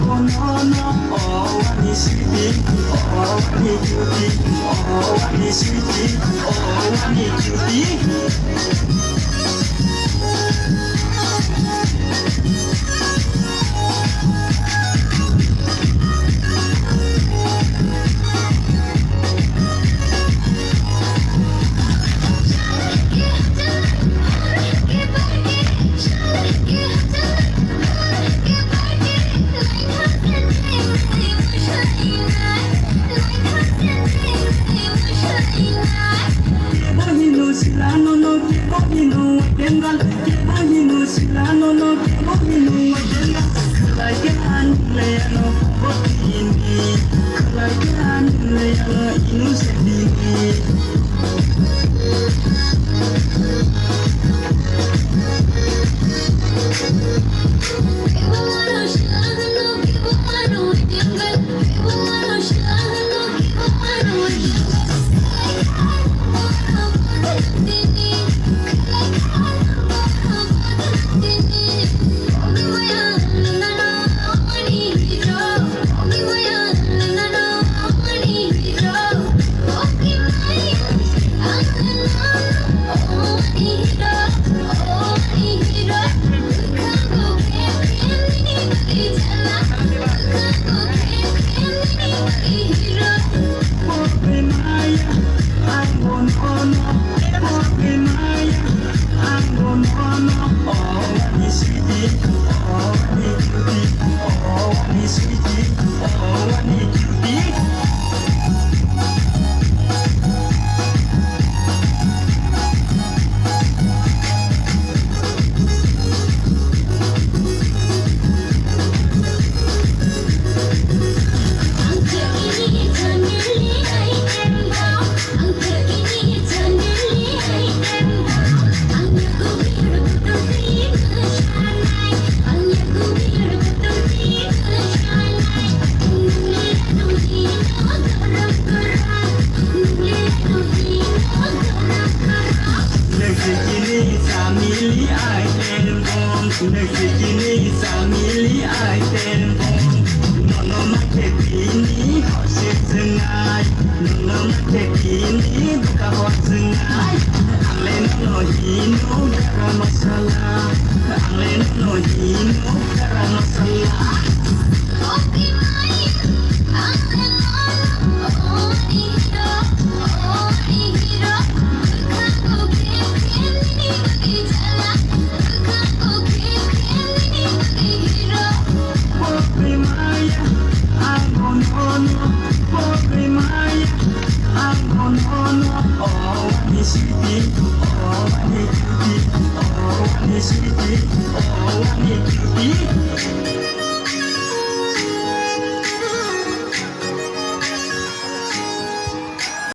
no no, oh I need sweetie, oh I need cutie, oh I need sweetie, oh I need cutie. Silano no que bohino tengal que bohino silano no que bohino tengal kalayan leyano botini kalayan leyano inu sedini Samili ai ten bom, nekini samili ai ten bom. Nono maketini hosit sengai, nono maketini buka hot sengai. Alen no hino garam masala, alen no hino garam masala. Okay, sweetie, oh I need cutie, oh I need sweetie, oh I need cutie.